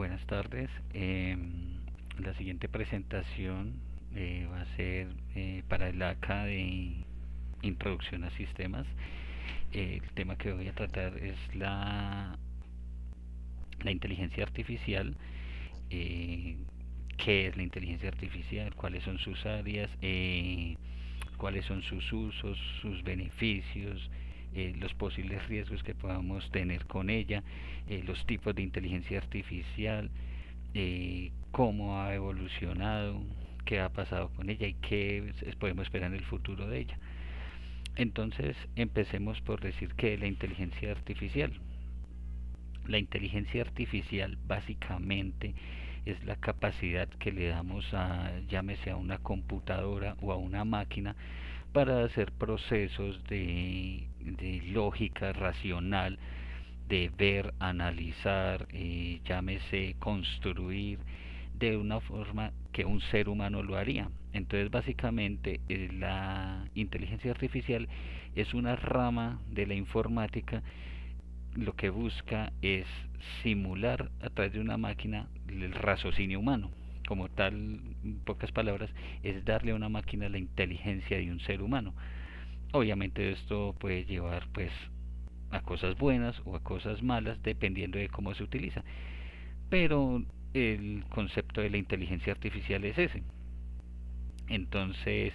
Buenas tardes. La siguiente presentación va a ser para el ACA de Introducción a Sistemas. El tema que voy a tratar es la inteligencia artificial. eh, ¿Qué es la inteligencia artificial? ¿Cuáles son sus áreas? ¿Cuáles son sus usos, sus beneficios? Los posibles riesgos que podamos tener con ella, los tipos de inteligencia artificial, cómo ha evolucionado, qué ha pasado con ella y qué podemos esperar en el futuro de ella. Entonces, empecemos por decir que la inteligencia artificial. La inteligencia artificial básicamente es la capacidad que le damos a, llámese a una computadora o a una máquina, para hacer procesos de lógica racional, de ver, analizar, llámese construir, de una forma que un ser humano lo haría. Entonces, básicamente, la inteligencia artificial es una rama de la informática. Lo que busca es simular a través de una máquina el raciocinio humano. Como tal, en pocas palabras, es darle a una máquina la inteligencia de un ser humano. Obviamente esto puede llevar pues a cosas buenas o a cosas malas dependiendo de cómo se utiliza. Pero el concepto de la inteligencia artificial es ese. Entonces,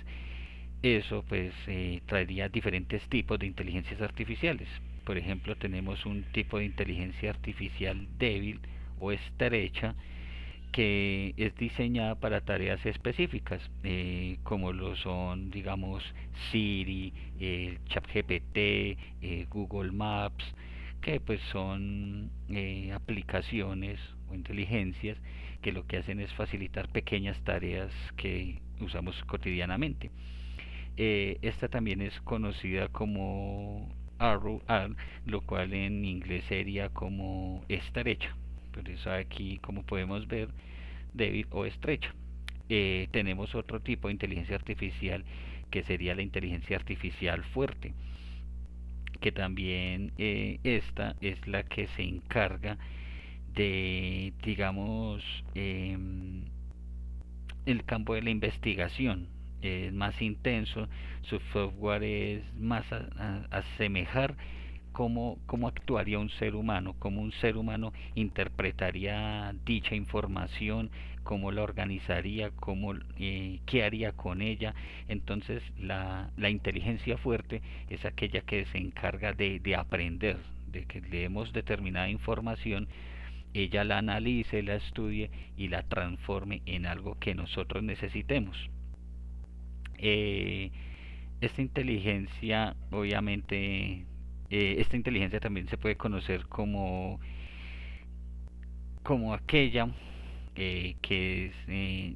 eso pues traería diferentes tipos de inteligencias artificiales. Por ejemplo, tenemos un tipo de inteligencia artificial débil o estrecha, que es diseñada para tareas específicas, como lo son, digamos, Siri, ChatGPT, Google Maps, que pues son aplicaciones o inteligencias que lo que hacen es facilitar pequeñas tareas que usamos cotidianamente. Esta también es conocida como Arrow, lo cual en inglés sería como estrecha. Por eso aquí, como podemos ver, débil o estrecha. Tenemos otro tipo de inteligencia artificial, que sería la inteligencia artificial fuerte, que también esta es la que se encarga de, digamos, el campo de la investigación. Es más intenso, su software es más a asemejar cómo actuaría un ser humano, cómo un ser humano interpretaría dicha información, cómo la organizaría, qué haría con ella. Entonces, la inteligencia fuerte es aquella que se encarga de aprender, de que leemos determinada información, ella la analice, la estudie y la transforme en algo que nosotros necesitemos. Eh, esta inteligencia, obviamente, esta inteligencia también se puede conocer como aquella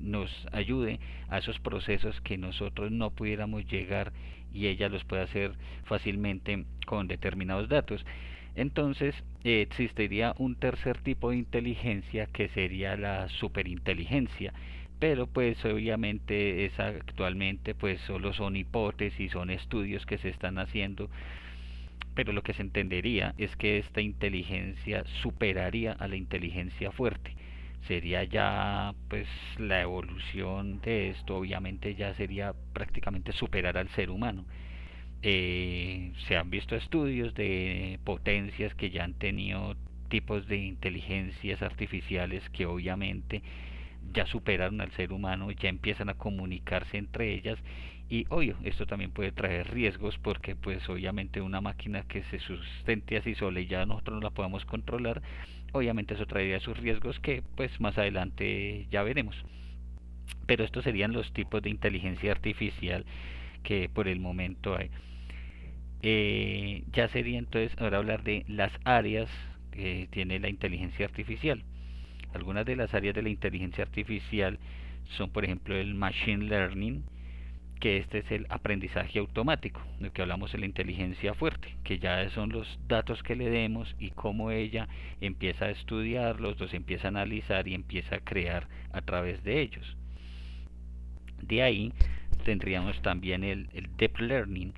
nos ayude a esos procesos que nosotros no pudiéramos llegar, y ella los puede hacer fácilmente con determinados datos. Entonces, existiría un tercer tipo de inteligencia, que sería la superinteligencia, pero pues obviamente es actualmente pues solo son hipótesis, son estudios que se están haciendo, pero lo que se entendería es que esta inteligencia superaría a la inteligencia fuerte. Sería ya pues la evolución de esto, obviamente ya sería prácticamente superar al ser humano. Se han visto estudios de potencias que ya han tenido tipos de inteligencias artificiales que obviamente ya superaron al ser humano, ya empiezan a comunicarse entre ellas. Y obvio, esto también puede traer riesgos, porque pues obviamente una máquina que se sustente así sola y ya nosotros no la podamos controlar, obviamente eso traería sus riesgos que pues más adelante ya veremos. Pero estos serían los tipos de inteligencia artificial que por el momento hay. Ya sería entonces ahora hablar de las áreas que tiene la inteligencia artificial. Algunas de las áreas de la inteligencia artificial son, por ejemplo, el machine learning, que este es el aprendizaje automático, de que hablamos de la inteligencia fuerte, que ya son los datos que le demos y cómo ella empieza a estudiarlos, los empieza a analizar y empieza a crear a través de ellos. De ahí tendríamos también el deep learning.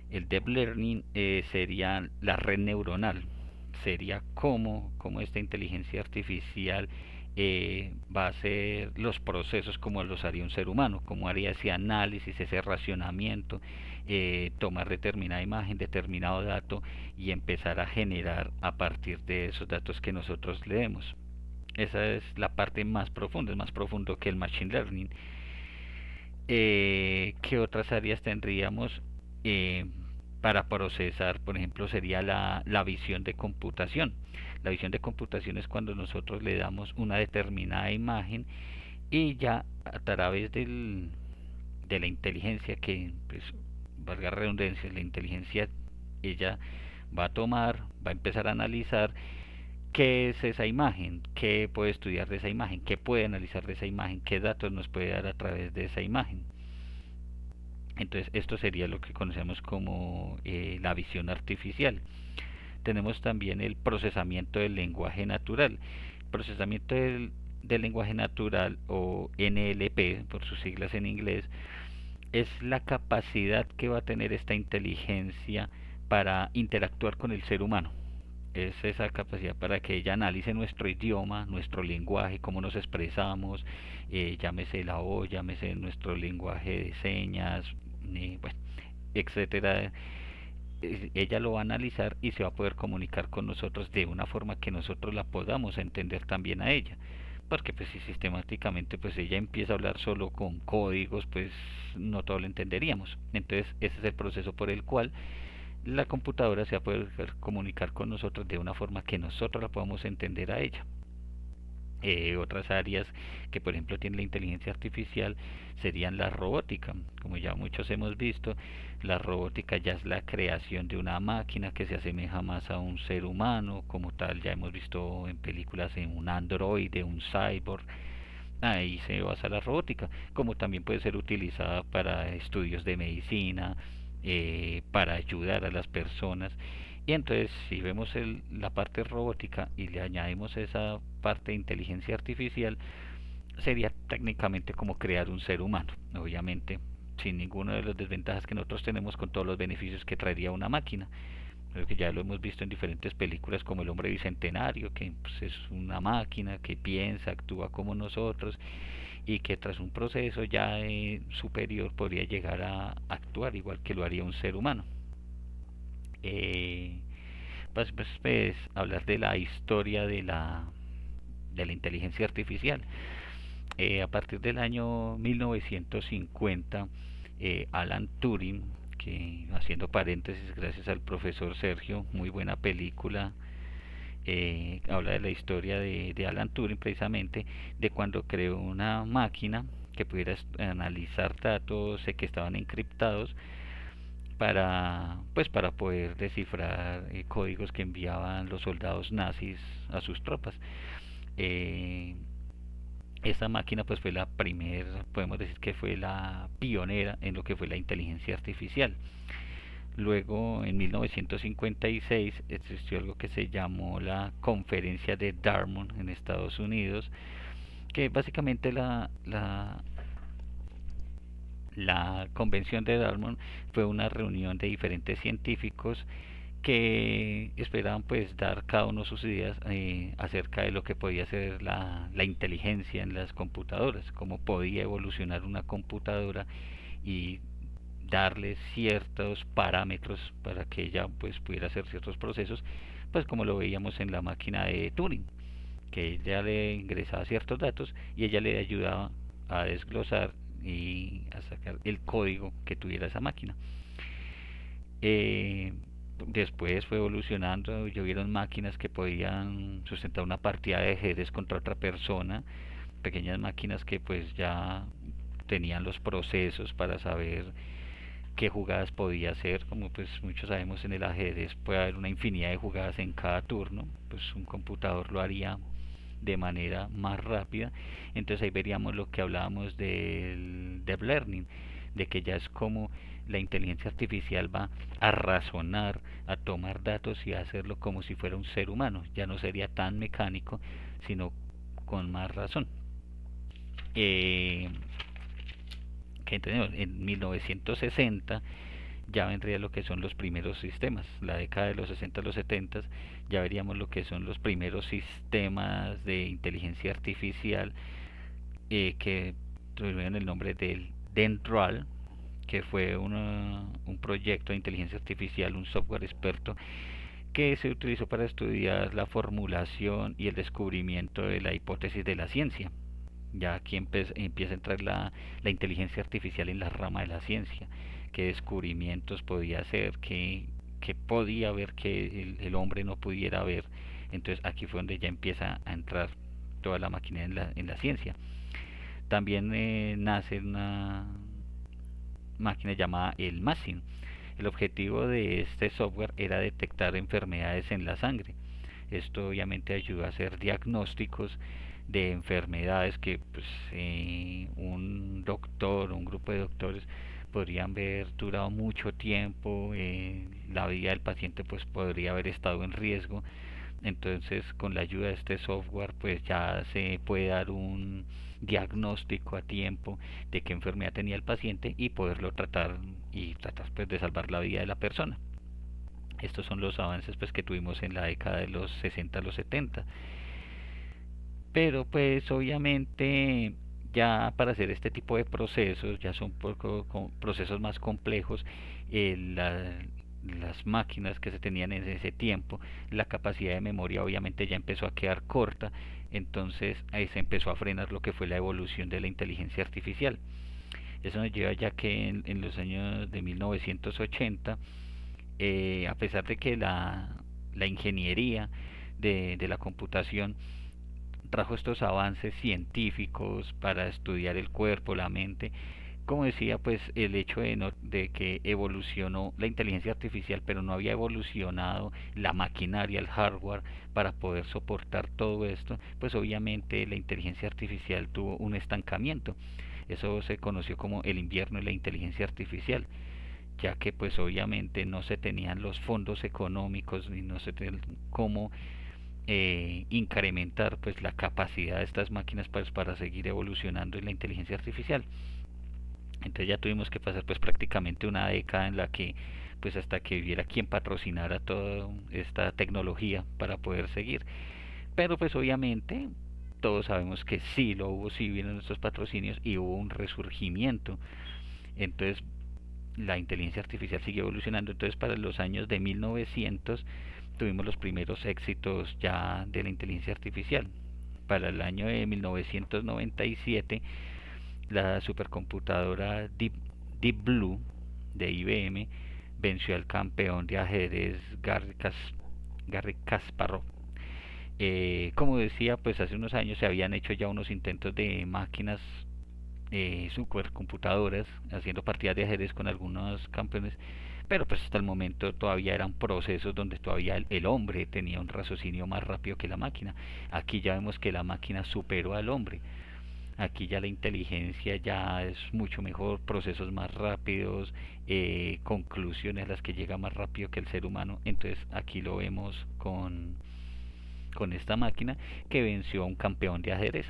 El deep learning sería la red neuronal, sería cómo esta inteligencia artificial va a hacer los procesos como los haría un ser humano, como haría ese análisis, ese racionamiento, tomar determinada imagen, determinado dato y empezar a generar a partir de esos datos que nosotros leemos. Esa es la parte más profunda, es más profundo que el machine learning. ¿Qué otras áreas tendríamos eh, para procesar? Por ejemplo, sería la visión de computación. La visión de computación es cuando nosotros le damos una determinada imagen y ya a través de la inteligencia que, pues, valga la redundancia, la inteligencia, ella va a tomar, va a empezar a analizar qué es esa imagen, qué puede estudiar de esa imagen, qué puede analizar de esa imagen, qué datos nos puede dar a través de esa imagen. Entonces esto sería lo que conocemos como la visión artificial. Tenemos también el procesamiento del lenguaje natural. Procesamiento del lenguaje natural, o NLP por sus siglas en inglés, es la capacidad que va a tener esta inteligencia para interactuar con el ser humano. Es esa capacidad para que ella analice nuestro idioma, nuestro lenguaje, cómo nos expresamos, llámese la voz, llámese nuestro lenguaje de señas, bueno, etcétera. Ella lo va a analizar y se va a poder comunicar con nosotros de una forma que nosotros la podamos entender también a ella, porque pues si sistemáticamente pues ella empieza a hablar solo con códigos, pues no todo lo entenderíamos. Entonces ese es el proceso por el cual la computadora se va a poder comunicar con nosotros de una forma que nosotros la podamos entender a ella. Otras áreas que por ejemplo tiene la inteligencia artificial serían la robótica. Como ya muchos hemos visto, la robótica ya es la creación de una máquina que se asemeja más a un ser humano, como tal ya hemos visto en películas en un androide, un cyborg. Ahí se basa la robótica, como también puede ser utilizada para estudios de medicina, para ayudar a las personas. Y entonces si vemos la parte robótica y le añadimos esa parte de inteligencia artificial, sería técnicamente como crear un ser humano, obviamente sin ninguna de las desventajas que nosotros tenemos, con todos los beneficios que traería una máquina. Creo que ya lo hemos visto en diferentes películas como El hombre bicentenario, que pues, es una máquina que piensa, actúa como nosotros y que tras un proceso ya superior podría llegar a actuar igual que lo haría un ser humano. Eh, pues, hablar de la historia de la inteligencia artificial. A partir del año 1950, Alan Turing, que haciendo paréntesis, gracias al profesor Sergio, muy buena película, habla de la historia de Alan Turing, precisamente de cuando creó una máquina que pudiera analizar datos que estaban encriptados para poder descifrar códigos que enviaban los soldados nazis a sus tropas. Eh, esta máquina pues fue la primera, podemos decir que fue la pionera en lo que fue la inteligencia artificial. Luego, en 1956, existió algo que se llamó la Conferencia de Dartmouth en Estados Unidos, que básicamente la convención de Dartmouth fue una reunión de diferentes científicos que esperaban pues dar cada uno sus ideas acerca de lo que podía ser la inteligencia en las computadoras, cómo podía evolucionar una computadora y darle ciertos parámetros para que ella pues pudiera hacer ciertos procesos, pues como lo veíamos en la máquina de Turing, que ella le ingresaba ciertos datos y ella le ayudaba a desglosar y a sacar el código que tuviera esa máquina. Eh, Después fue evolucionando y hubieron máquinas que podían sustentar una partida de ajedrez contra otra persona, pequeñas máquinas que pues ya tenían los procesos para saber qué jugadas podía hacer. Como pues muchos sabemos, en el ajedrez puede haber una infinidad de jugadas en cada turno, pues un computador lo haría de manera más rápida. Entonces ahí veríamos lo que hablábamos del deep learning, de que ya es como la inteligencia artificial va a razonar, a tomar datos y a hacerlo como si fuera un ser humano. Ya no sería tan mecánico, sino con más razón. Eh, que tenemos en 1960 ya vendría lo que son los primeros sistemas. La década de los 60, los 70, ya veríamos lo que son los primeros sistemas de inteligencia artificial que tuvieron el nombre del Dendral, que fue un proyecto de inteligencia artificial, un software experto que se utilizó para estudiar la formulación y el descubrimiento de la hipótesis de la ciencia. Ya aquí empieza a entrar la inteligencia artificial en la rama de la ciencia, qué descubrimientos podía hacer, qué podía ver que el hombre no pudiera ver. Entonces aquí fue donde ya empieza a entrar toda la máquina en la ciencia. También nace una máquina llamada el MASIN. El objetivo de este software era detectar enfermedades en la sangre. Esto obviamente ayuda a hacer diagnósticos de enfermedades que pues, un doctor, un grupo de doctores podrían haber durado mucho tiempo, la vida del paciente pues podría haber estado en riesgo. Entonces con la ayuda de este software pues ya se puede dar un diagnóstico a tiempo de qué enfermedad tenía el paciente y poderlo tratar y tratar pues de salvar la vida de la persona. Estos son los avances pues que tuvimos en la década de los 60 a los 70. Pero pues obviamente ya para hacer este tipo de procesos, ya son procesos más complejos, las máquinas que se tenían en ese tiempo, la capacidad de memoria obviamente ya empezó a quedar corta, entonces ahí se empezó a frenar lo que fue la evolución de la inteligencia artificial. Eso nos lleva ya que en los años de 1980, a pesar de que la ingeniería de la computación trajo estos avances científicos para estudiar el cuerpo, la mente. Como decía, pues el hecho de que evolucionó la inteligencia artificial, pero no había evolucionado la maquinaria, el hardware, para poder soportar todo esto, pues obviamente la inteligencia artificial tuvo un estancamiento. Eso se conoció como el invierno de la inteligencia artificial, ya que pues obviamente no se tenían los fondos económicos ni no se tenían cómo incrementar pues la capacidad de estas máquinas pues, para seguir evolucionando en la inteligencia artificial. Entonces ya tuvimos que pasar pues prácticamente una década en la que pues hasta que hubiera quien patrocinara toda esta tecnología para poder seguir. Pero pues obviamente todos sabemos que sí lo hubo, sí vieron estos patrocinios y hubo un resurgimiento. Entonces la inteligencia artificial sigue evolucionando. Entonces para los años de 1900 tuvimos los primeros éxitos ya de la inteligencia artificial. Para el año de 1997 la supercomputadora Deep Blue de IBM venció al campeón de ajedrez Garry Kasparov. Como decía, pues hace unos años se habían hecho ya unos intentos de máquinas supercomputadoras haciendo partidas de ajedrez con algunos campeones, pero pues hasta el momento todavía eran procesos donde todavía el hombre tenía un raciocinio más rápido que la máquina. Aquí ya vemos que la máquina superó al hombre. Aquí ya la inteligencia ya es mucho mejor, procesos más rápidos, conclusiones a las que llega más rápido que el ser humano. Entonces aquí lo vemos con esta máquina que venció a un campeón de ajedrez.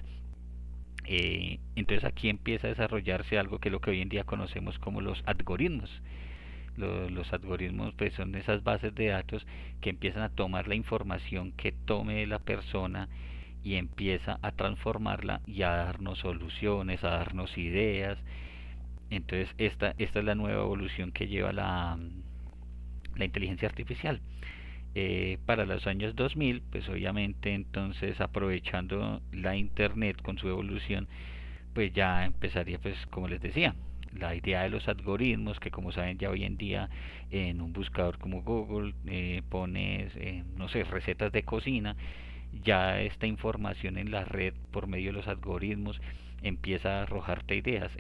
Entonces aquí empieza a desarrollarse algo que es lo que hoy en día conocemos como los algoritmos. Los algoritmos pues son esas bases de datos que empiezan a tomar la información que tome la persona y empieza a transformarla y a darnos soluciones, a darnos ideas. Entonces esta es la nueva evolución que lleva la inteligencia artificial. Para los años 2000, pues obviamente entonces aprovechando la internet con su evolución, pues ya empezaría pues como les decía, la idea de los algoritmos que como saben ya hoy en día en un buscador como Google pones no sé recetas de cocina, ya esta información en la red por medio de los algoritmos empieza a arrojarte ideas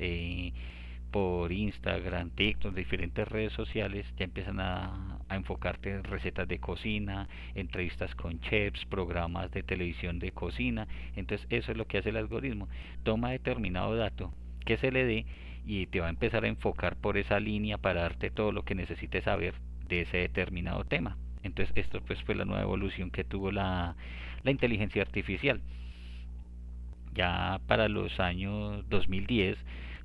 por Instagram, TikTok, diferentes redes sociales, ya empiezan a enfocarte en recetas de cocina, entrevistas con chefs, programas de televisión de cocina. Entonces eso es lo que hace el algoritmo. Toma determinado dato que se le dé y te va a empezar a enfocar por esa línea para darte todo lo que necesites saber de ese determinado tema. Entonces esto pues fue la nueva evolución que tuvo la inteligencia artificial. Ya para los años 2010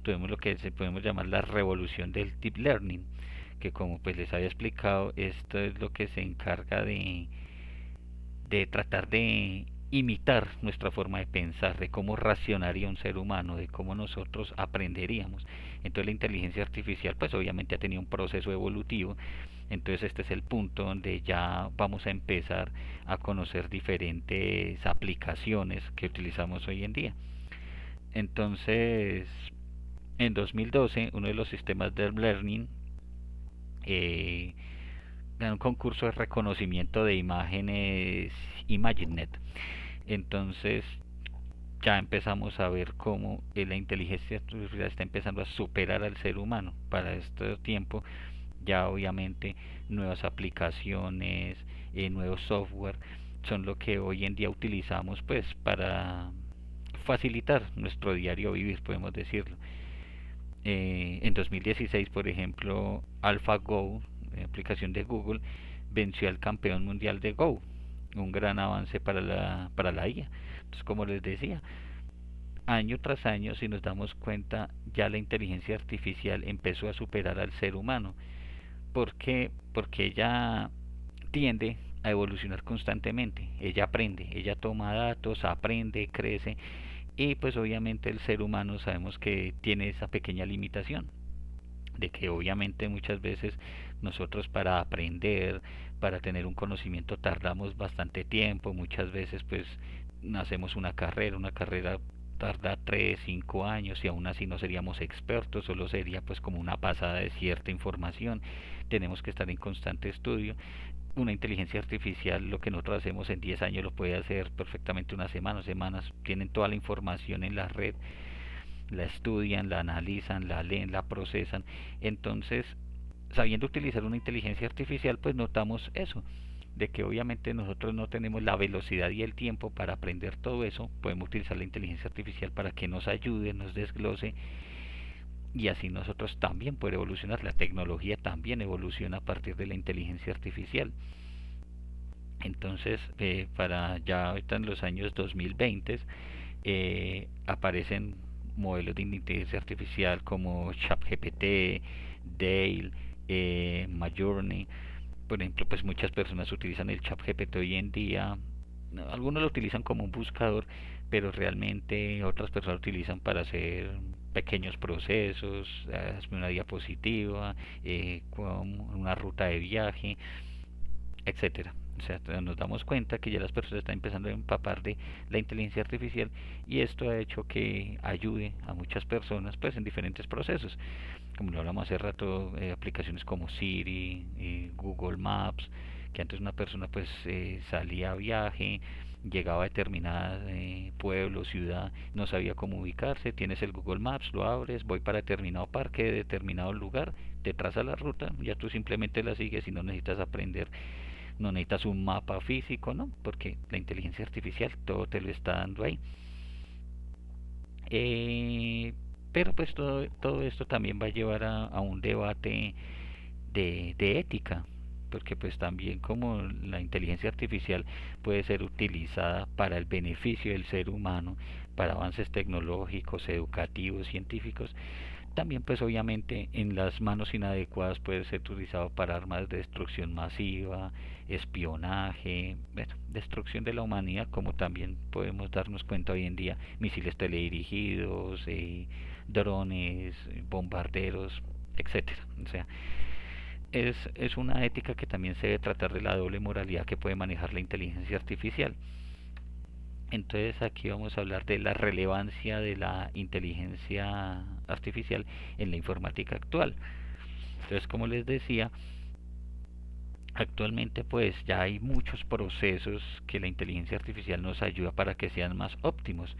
tuvimos lo que se podemos llamar la revolución del deep learning, que como pues les había explicado, esto es lo que se encarga de tratar de imitar nuestra forma de pensar, de cómo racionaría un ser humano, de cómo nosotros aprenderíamos. Entonces la inteligencia artificial pues obviamente ha tenido un proceso evolutivo, entonces este es el punto donde ya vamos a empezar a conocer diferentes aplicaciones que utilizamos hoy en día. Entonces, en 2012, uno de los sistemas de learning eh, ganó un concurso de reconocimiento de imágenes ImageNet. Entonces, ya empezamos a ver cómo la inteligencia artificial está empezando a superar al ser humano. Para este tiempo, ya obviamente nuevas aplicaciones, nuevos software son lo que hoy en día utilizamos pues para facilitar nuestro diario vivir, podemos decirlo. En 2016, por ejemplo, AlphaGo, aplicación de Google, venció al campeón mundial de Go, un gran avance para la IA. Entonces, como les decía, año tras año, si nos damos cuenta, ya la inteligencia artificial empezó a superar al ser humano. ¿Por qué? Porque ella tiende a evolucionar constantemente. Ella aprende, ella toma datos, aprende, crece y pues obviamente el ser humano sabemos que tiene esa pequeña limitación de que obviamente muchas veces nosotros para aprender, para tener un conocimiento tardamos bastante tiempo, muchas veces pues hacemos una carrera tarda 3 5 años y aún así no seríamos expertos, solo sería pues como una pasada de cierta información, tenemos que estar en constante estudio. Una inteligencia artificial, lo que nosotros hacemos en 10 años lo puede hacer perfectamente una semana, semanas, tienen toda la información en la red, la estudian, la analizan, la leen, la procesan. Entonces, sabiendo utilizar una inteligencia artificial, pues notamos eso, de que obviamente nosotros no tenemos la velocidad y el tiempo para aprender todo eso, podemos utilizar la inteligencia artificial para que nos ayude, nos desglose y así nosotros también puede evolucionar, la tecnología también evoluciona a partir de la inteligencia artificial. Entonces, para ya ahorita en los años 2020 aparecen modelos de inteligencia artificial como ChatGPT, Dale, Midjourney. Por ejemplo, pues muchas personas utilizan el ChatGPT hoy en día. No, algunos lo utilizan como un buscador, pero realmente otras personas lo utilizan para hacer pequeños procesos, hazme una diapositiva, con una ruta de viaje, etcétera. O sea, nos damos cuenta que ya las personas están empezando a empapar de la inteligencia artificial y esto ha hecho que ayude a muchas personas pues en diferentes procesos. Como lo hablamos hace rato, aplicaciones como Siri, Google Maps, que antes una persona pues salía a viaje, llegaba a determinada pueblo, ciudad, no sabía cómo ubicarse, tienes el Google Maps, lo abres, voy para determinado parque de determinado lugar, te traza la ruta, ya tú simplemente la sigues y no necesitas aprender, no necesitas un mapa físico, ¿no? Porque la inteligencia artificial todo te lo está dando ahí. Eh, pero pues todo esto también va a llevar a un debate de ética, porque pues también como la inteligencia artificial puede ser utilizada para el beneficio del ser humano, para avances tecnológicos, educativos, científicos, también pues obviamente en las manos inadecuadas puede ser utilizado para armas de destrucción masiva, espionaje, bueno, destrucción de la humanidad, como también podemos darnos cuenta hoy en día, misiles teledirigidos, drones, bombarderos, etcétera. O sea, es una ética que también se debe tratar de la doble moralidad que puede manejar la inteligencia artificial. Entonces aquí vamos a hablar de la relevancia de la inteligencia artificial en la informática actual. Entonces, como les decía, actualmente pues ya hay muchos procesos que la inteligencia artificial nos ayuda para que sean más óptimos.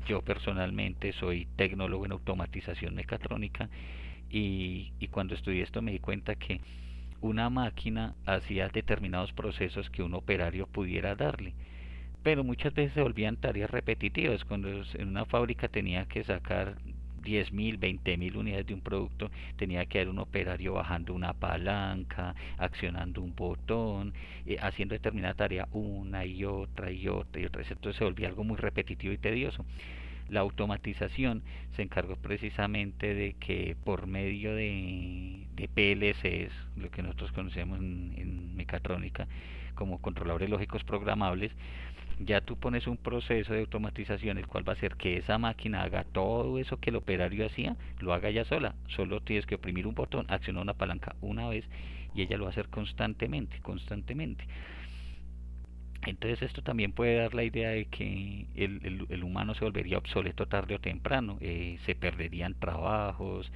Yo personalmente soy tecnólogo en automatización mecatrónica y cuando estudié esto me di cuenta que una máquina hacía determinados procesos que un operario pudiera darle, pero muchas veces se volvían tareas repetitivas. Cuando en una fábrica tenía que sacar 10.000, 20.000 unidades de un producto, tenía que haber un operario bajando una palanca, accionando un botón, haciendo determinada tarea una y otra y otra y otra. Entonces se volvía algo muy repetitivo y tedioso. La automatización se encargó precisamente de que por medio de PLCs, lo que nosotros conocemos en mecatrónica como controladores lógicos programables, ya tú pones un proceso de automatización el cual va a hacer que esa máquina haga todo eso que el operario hacía, lo haga ya sola. Solo tienes que oprimir un botón, accionar una palanca una vez y ella lo va a hacer constantemente, constantemente. Entonces esto también puede dar la idea de que el humano se volvería obsoleto tarde o temprano, se perderían trabajos,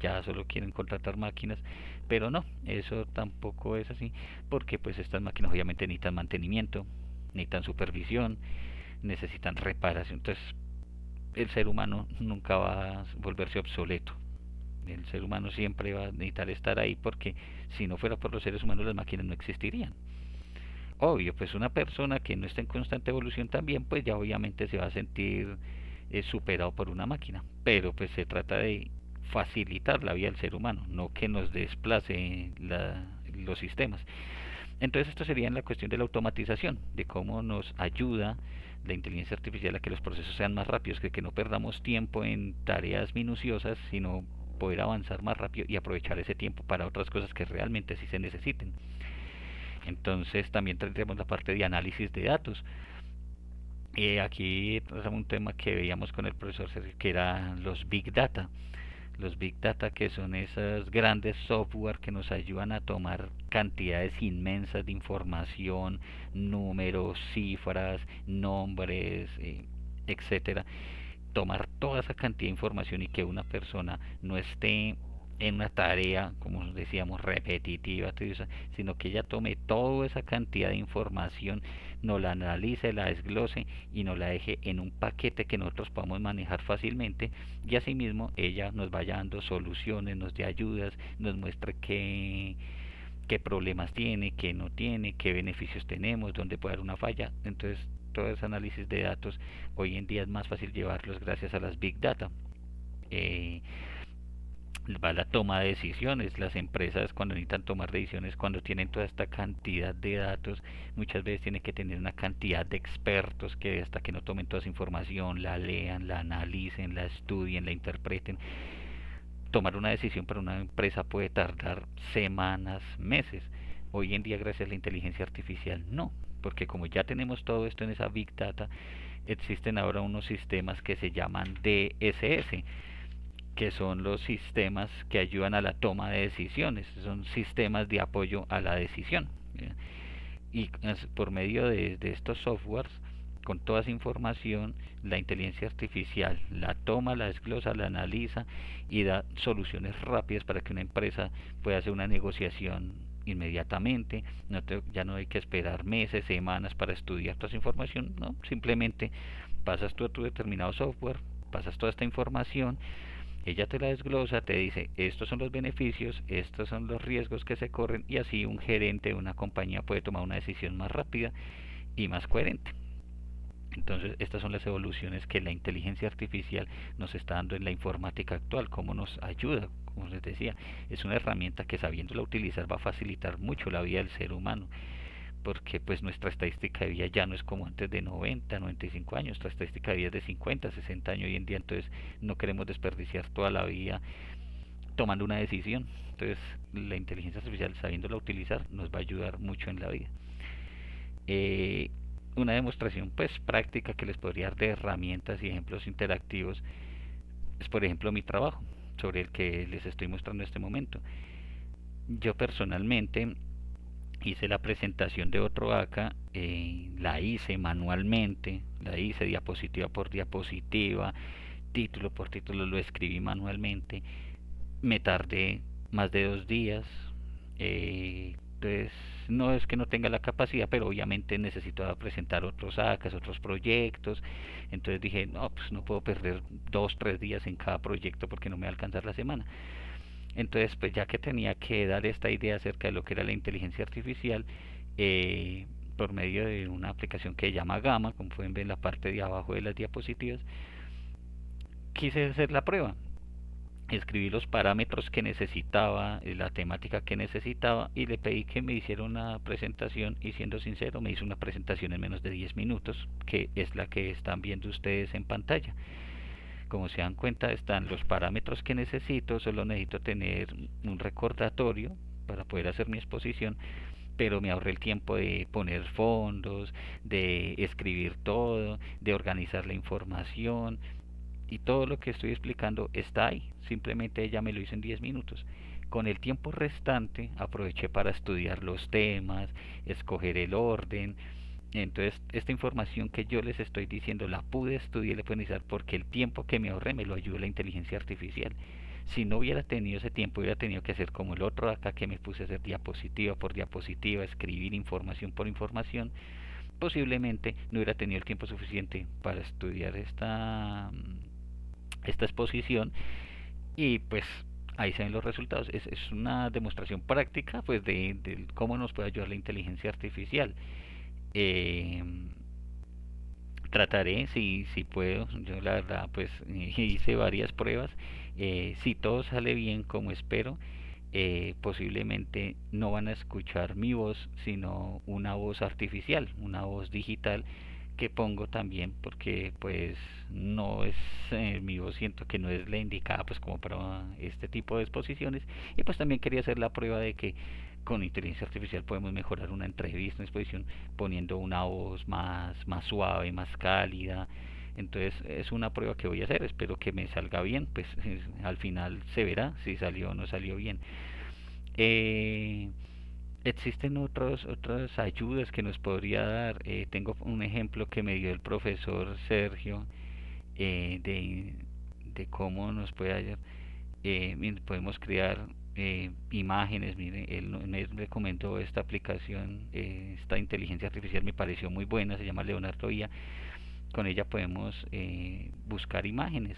ya solo quieren contratar máquinas, pero no, eso tampoco es así, porque pues estas máquinas obviamente necesitan mantenimiento, necesitan supervisión, necesitan reparación, entonces el ser humano nunca va a volverse obsoleto. El ser humano siempre va a necesitar estar ahí porque si no fuera por los seres humanos las máquinas no existirían. Obvio, pues una persona que no está en constante evolución también, pues ya obviamente se va a sentir superado por una máquina. Pero pues se trata de facilitar la vida del ser humano, no que nos desplace los sistemas. Entonces esto sería en la cuestión de la automatización, de cómo nos ayuda la inteligencia artificial a que los procesos sean más rápidos, que no perdamos tiempo en tareas minuciosas, sino poder avanzar más rápido y aprovechar ese tiempo para otras cosas que realmente sí se necesiten. Entonces también tendremos la parte de análisis de datos. Aquí tratamos un tema que veíamos con el profesor Sergio, que eran los Big Data. Los Big Data que son esos grandes software que nos ayudan a tomar cantidades inmensas de información, números, cifras, nombres, etcétera. Tomar toda esa cantidad de información y que una persona no esté en una tarea, como decíamos, repetitiva, sino que ella tome toda esa cantidad de información, nos la analice, la desglose y nos la deje en un paquete que nosotros podamos manejar fácilmente y asimismo ella nos vaya dando soluciones, nos dé ayudas, nos muestre qué problemas tiene, qué no tiene, qué beneficios tenemos, dónde puede haber una falla. Entonces, todo ese análisis de datos hoy en día es más fácil llevarlos gracias a las Big Data. Eh, Va la toma de decisiones. Las empresas cuando necesitan tomar decisiones, cuando tienen toda esta cantidad de datos, muchas veces tienen que tener una cantidad de expertos que hasta que no tomen toda esa información, la lean, la analicen, la estudien, la interpreten. Tomar una decisión para una empresa puede tardar semanas, meses. Hoy en día, gracias a la inteligencia artificial, no. Porque como ya tenemos todo esto en esa Big Data, existen ahora unos sistemas que se llaman DSS, que son los sistemas que ayudan a la toma de decisiones, son sistemas de apoyo a la decisión. Y por medio de estos softwares, con toda esa información, la inteligencia artificial la toma, la desglosa, la analiza y da soluciones rápidas para que una empresa pueda hacer una negociación inmediatamente. Ya no hay que esperar meses, semanas para estudiar toda esa información, no, simplemente pasas tú a tu determinado software, pasas toda esta información, ella te la desglosa, te dice estos son los beneficios, estos son los riesgos que se corren y así un gerente de una compañía puede tomar una decisión más rápida y más coherente. Entonces estas son las evoluciones que la inteligencia artificial nos está dando en la informática actual, cómo nos ayuda, como les decía, es una herramienta que sabiéndola utilizar va a facilitar mucho la vida del ser humano, porque pues nuestra estadística de vida ya no es como antes de 90, 95 años, nuestra estadística de vida es de 50, 60 años hoy en día, entonces no queremos desperdiciar toda la vida tomando una decisión. Entonces la inteligencia artificial sabiéndola utilizar nos va a ayudar mucho en la vida. Eh, una demostración pues práctica que les podría dar de herramientas y ejemplos interactivos es por ejemplo mi trabajo sobre el que les estoy mostrando en este momento. Yo personalmente hice la presentación de otro acá, la hice manualmente, la hice diapositiva por diapositiva, título por título, lo escribí manualmente, me tardé más de 2 días, entonces no es que no tenga la capacidad, pero obviamente necesito presentar otros acas, otros proyectos, entonces dije, no, pues no puedo perder 2, 3 días en cada proyecto porque no me va a alcanzar la semana. Entonces, pues ya que tenía que dar esta idea acerca de lo que era la inteligencia artificial, por medio de una aplicación que se llama Gamma, como pueden ver en la parte de abajo de las diapositivas, quise hacer la prueba. Escribí los parámetros que necesitaba, la temática que necesitaba y le pedí que me hiciera una presentación y siendo sincero me hizo una presentación en menos de 10 minutos, que es la que están viendo ustedes en pantalla. Como se dan cuenta, están los parámetros que necesito, solo necesito tener un recordatorio para poder hacer mi exposición, pero me ahorré el tiempo de poner fondos, de escribir todo, de organizar la información, y todo lo que estoy explicando está ahí, simplemente ella me lo hizo en 10 minutos. Con el tiempo restante aproveché para estudiar los temas, escoger el orden. Entonces, esta información que yo les estoy diciendo la pude estudiar y le pude analizar porque el tiempo que me ahorré me lo ayudó la inteligencia artificial. Si no hubiera tenido ese tiempo, hubiera tenido que hacer como el otro acá, que me puse a hacer diapositiva por diapositiva, escribir información por información. Posiblemente no hubiera tenido el tiempo suficiente para estudiar esta exposición, y pues ahí se ven los resultados. Es una demostración práctica pues de cómo nos puede ayudar la inteligencia artificial. Eh, Trataré, si puedo, yo la verdad pues hice varias pruebas. Si todo sale bien como espero, posiblemente no van a escuchar mi voz, sino una voz artificial, una voz digital que pongo también, porque pues no es mi voz, siento que no es la indicada pues como para este tipo de exposiciones. Y pues también quería hacer la prueba de que con inteligencia artificial podemos mejorar una entrevista, una exposición, poniendo una voz más suave, más cálida. Entonces es una prueba que voy a hacer, espero que me salga bien, pues al final se verá si salió o no salió bien. Eh, Existen otras ayudas que nos podría dar. Tengo un ejemplo que me dio el profesor Sergio, de cómo nos puede ayudar. Podemos crear imágenes. Mire, él me recomendó esta aplicación, esta inteligencia artificial me pareció muy buena, se llama Leonardo IA. Con ella podemos buscar imágenes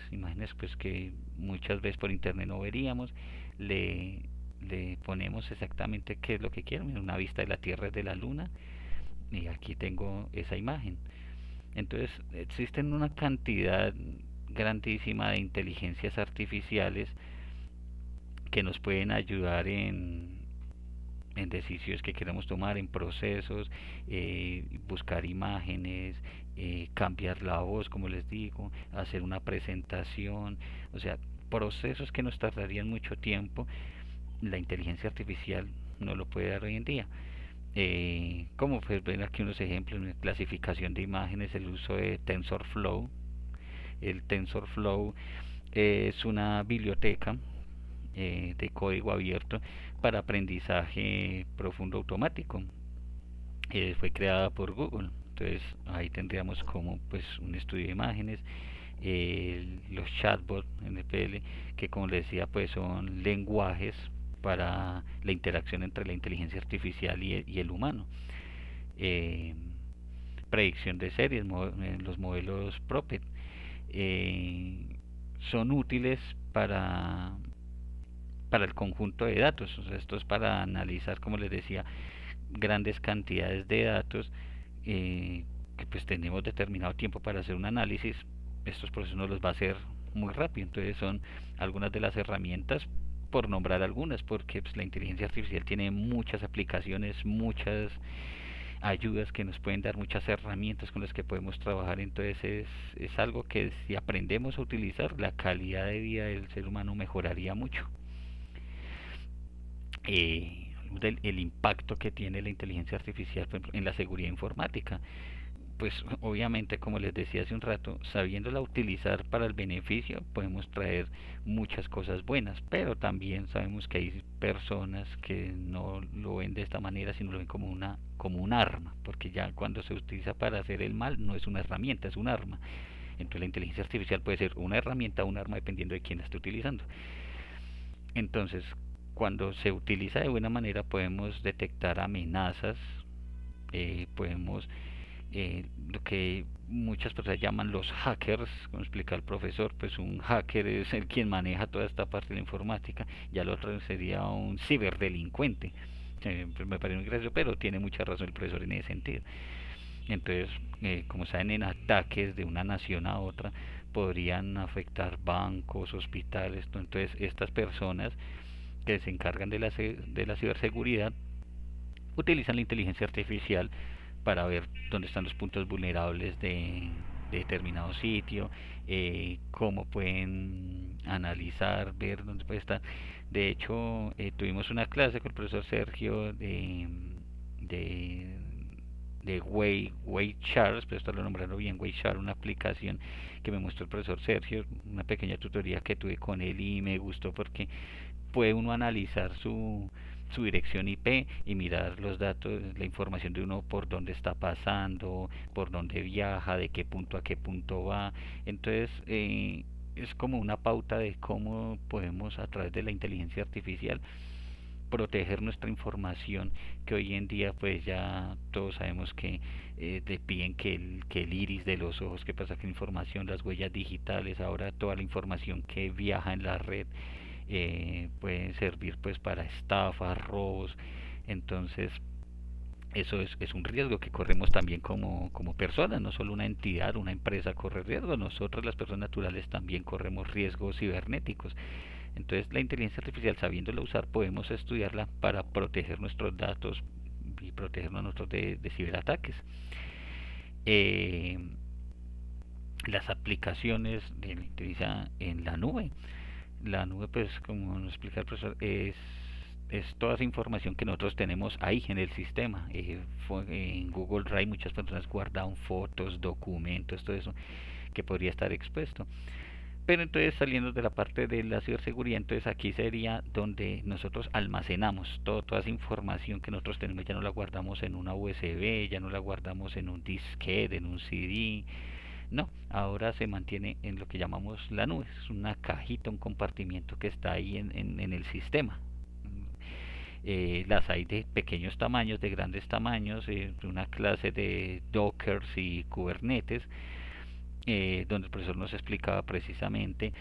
pues que muchas veces por internet no veríamos. Le, le ponemos exactamente qué es lo que quiero, una vista de la Tierra y de la Luna, y aquí tengo esa imagen. Entonces existen una cantidad grandísima de inteligencias artificiales que nos pueden ayudar en decisiones que queremos tomar, en procesos, buscar imágenes, cambiar la voz, como les digo, hacer una presentación, o sea, procesos que nos tardarían mucho tiempo, la inteligencia artificial no lo puede dar hoy en día. Como pues ven aquí unos ejemplos, en clasificación de imágenes, el uso de TensorFlow. El TensorFlow es una biblioteca de código abierto para aprendizaje profundo automático. Fue creada por Google. Entonces ahí tendríamos como pues un estudio de imágenes, los chatbots NPL, que como les decía pues son lenguajes para la interacción entre la inteligencia artificial y el humano. Eh, Predicción de series, los modelos Prophet, eh, son útiles para para el conjunto de datos. O sea, esto es para analizar, como les decía, grandes cantidades de datos, que pues tenemos determinado tiempo para hacer un análisis. Estos procesos nos los va a hacer muy rápido. Entonces son algunas de las herramientas, por nombrar algunas, porque pues, la inteligencia artificial tiene muchas aplicaciones, muchas ayudas que nos pueden dar, muchas herramientas con las que podemos trabajar. Entonces es algo que si aprendemos a utilizar, la calidad de vida del ser humano mejoraría mucho. El impacto que tiene la inteligencia artificial, por ejemplo, en la seguridad informática. Pues obviamente, como les decía hace un rato, sabiéndola utilizar para el beneficio, podemos traer muchas cosas buenas, pero también sabemos que hay personas que no lo ven de esta manera, sino lo ven como un arma, porque ya cuando se utiliza para hacer el mal no es una herramienta, es un arma. Entonces la inteligencia artificial puede ser una herramienta o un arma dependiendo de quién la esté utilizando. Entonces, cuando se utiliza de buena manera podemos detectar amenazas, podemos, lo que muchas personas llaman los hackers, como explica el profesor, pues un hacker es el quien maneja toda esta parte de la informática, ya el otro sería un ciberdelincuente. Pues me parece muy gracioso, pero tiene mucha razón el profesor en ese sentido. Entonces, como saben, en ataques de una nación a otra podrían afectar bancos, hospitales. Entonces, estas personas que se encargan de la ciberseguridad utilizan la inteligencia artificial para ver dónde están los puntos vulnerables determinado sitio, cómo pueden analizar, ver dónde puede estar. De hecho, tuvimos una clase con el profesor Sergio de, de Waychart, pero esto lo nombraron bien, Waychart, una aplicación que me mostró el profesor Sergio, una pequeña tutoría que tuve con él y me gustó porque puede uno analizar su dirección IP y mirar los datos, la información de uno por dónde está pasando, por dónde viaja, de qué punto a qué punto va. Entonces, es como una pauta de cómo podemos a través de la inteligencia artificial proteger nuestra información, que hoy en día pues ya todos sabemos que te piden que el iris de los ojos, que pasa con información, las huellas digitales, ahora toda la información que viaja en la red pueden servir pues para estafas, robos. Entonces eso es un riesgo que corremos también como personas, no solo una entidad, una empresa corre riesgo, nosotros las personas naturales también corremos riesgos cibernéticos. Entonces la inteligencia artificial, sabiéndola usar, podemos estudiarla para proteger nuestros datos y protegernos nosotros de ciberataques. Eh, las aplicaciones de la inteligencia en la nube. La nube, pues, como nos explica el profesor, es toda esa información que nosotros tenemos ahí en el sistema. En Google Drive muchas personas guardan fotos, documentos, todo eso que podría estar expuesto. Pero entonces saliendo de la parte de la ciberseguridad, entonces aquí sería donde nosotros almacenamos toda esa información que nosotros tenemos, ya no la guardamos en una USB, ya no la guardamos en un disquete, en un CD, no, ahora se mantiene en lo que llamamos la nube, es una cajita, un compartimiento que está ahí en el sistema. Las hay de pequeños tamaños, de grandes tamaños, una clase de Dockers y Kubernetes, donde el profesor nos explicaba precisamente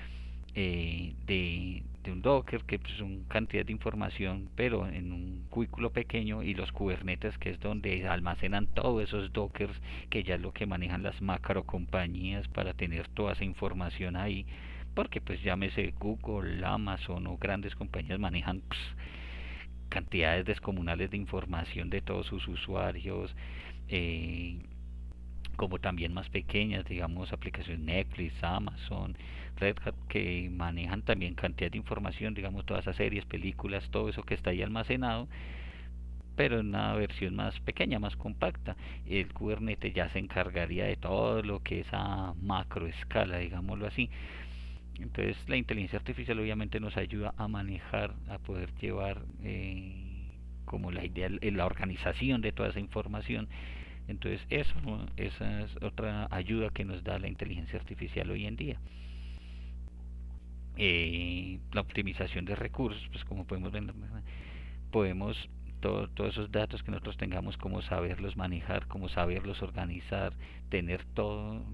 de un Docker, que pues, son cantidad de información, pero en un cubículo pequeño, y los Kubernetes, que es donde almacenan todos esos Dockers, que ya es lo que manejan las macro compañías para tener toda esa información ahí, porque pues llámese Google, Amazon o grandes compañías manejan cantidades descomunales de información de todos sus usuarios, eh, como también más pequeñas, digamos aplicaciones Netflix, Amazon, Red Hat, que manejan también cantidad de información, digamos todas esas series, películas, todo eso que está ahí almacenado, pero en una versión más pequeña, más compacta. El Kubernetes ya se encargaría de todo lo que es a macro escala, digámoslo así. Entonces la inteligencia artificial obviamente nos ayuda a manejar, a poder llevar como la idea, la organización de toda esa información. Entonces eso, ¿no? Esa es otra ayuda que nos da la inteligencia artificial hoy en día. La optimización de recursos, pues como podemos ver, podemos todos esos datos que nosotros tengamos, cómo saberlos manejar, cómo saberlos organizar, tener todo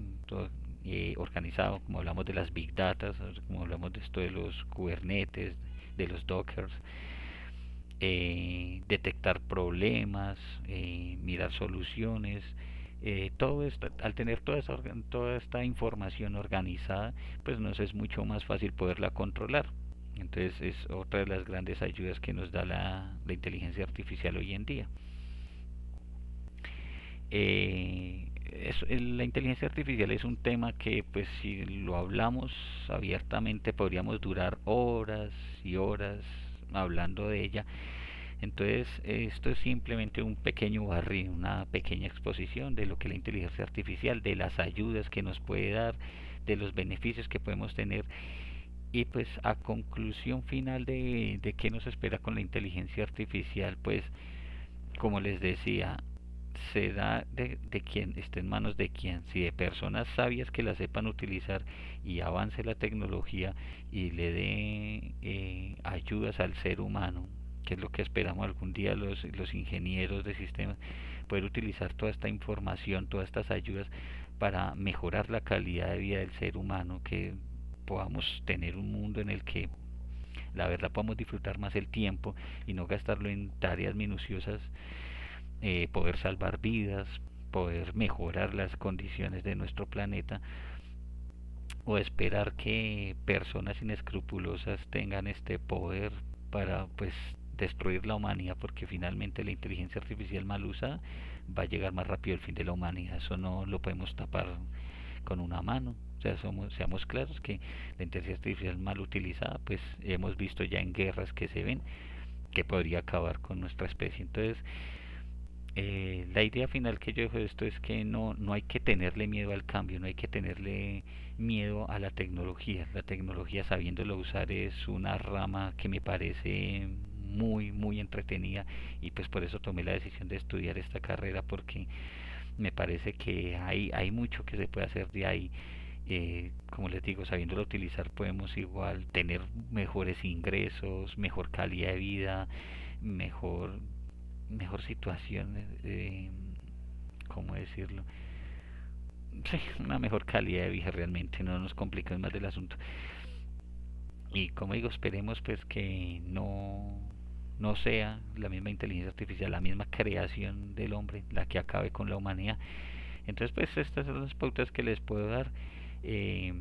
organizado, como hablamos de las big data, como hablamos de esto de los Kubernetes, de los Dockers, detectar problemas, mirar soluciones, todo esto, al tener toda esta información organizada, pues nos es mucho más fácil poderla controlar. Entonces es otra de las grandes ayudas que nos da la inteligencia artificial hoy en día. La inteligencia artificial es un tema que pues si lo hablamos abiertamente podríamos durar horas y horas hablando de ella. Entonces, esto es simplemente un pequeño barrido, una pequeña exposición de lo que es la inteligencia artificial, de las ayudas que nos puede dar, de los beneficios que podemos tener. Y pues a conclusión final de qué nos espera con la inteligencia artificial, pues como les decía, se da de quien esté en manos de quien, si de personas sabias que la sepan utilizar y avance la tecnología y le dé ayudas al ser humano, que es lo que esperamos algún día los ingenieros de sistemas, poder utilizar toda esta información, todas estas ayudas para mejorar la calidad de vida del ser humano, que podamos tener un mundo en el que la verdad podamos disfrutar más el tiempo y no gastarlo en tareas minuciosas, poder salvar vidas, poder mejorar las condiciones de nuestro planeta, o esperar que personas inescrupulosas tengan este poder para pues destruir la humanidad, porque finalmente la inteligencia artificial mal usada va a llegar más rápido el fin de la humanidad. Eso no lo podemos tapar con una mano. O sea, seamos claros que la inteligencia artificial mal utilizada, pues hemos visto ya en guerras que se ven que podría acabar con nuestra especie. Entonces, la idea final que yo dejo de esto es que no hay que tenerle miedo al cambio, no hay que tenerle miedo a la tecnología. La tecnología, sabiéndolo usar, es una rama que me parece muy entretenida, y pues por eso tomé la decisión de estudiar esta carrera, porque me parece que hay mucho que se puede hacer de ahí. Como les digo, sabiéndolo utilizar podemos igual tener mejores ingresos, mejor calidad de vida, mejor mejor situación, ¿cómo decirlo? Sí, una mejor calidad de vida realmente, no nos compliquemos más del asunto. Y como digo, esperemos pues que no sea la misma inteligencia artificial, la misma creación del hombre la que acabe con la humanidad. Entonces pues estas son las pautas que les puedo dar. Eh,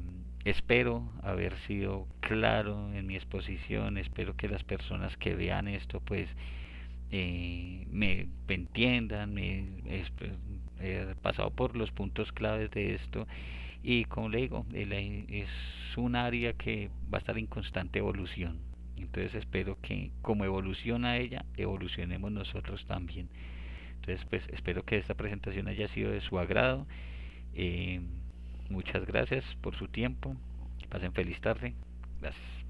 Espero haber sido claro en mi exposición, espero que las personas que vean esto pues me entiendan, he pasado por los puntos claves de esto, y como le digo, es un área que va a estar en constante evolución. Entonces espero que como evoluciona ella, evolucionemos nosotros también. Entonces pues espero que esta presentación haya sido de su agrado. Eh, Muchas gracias por su tiempo. Pasen feliz tarde. Gracias.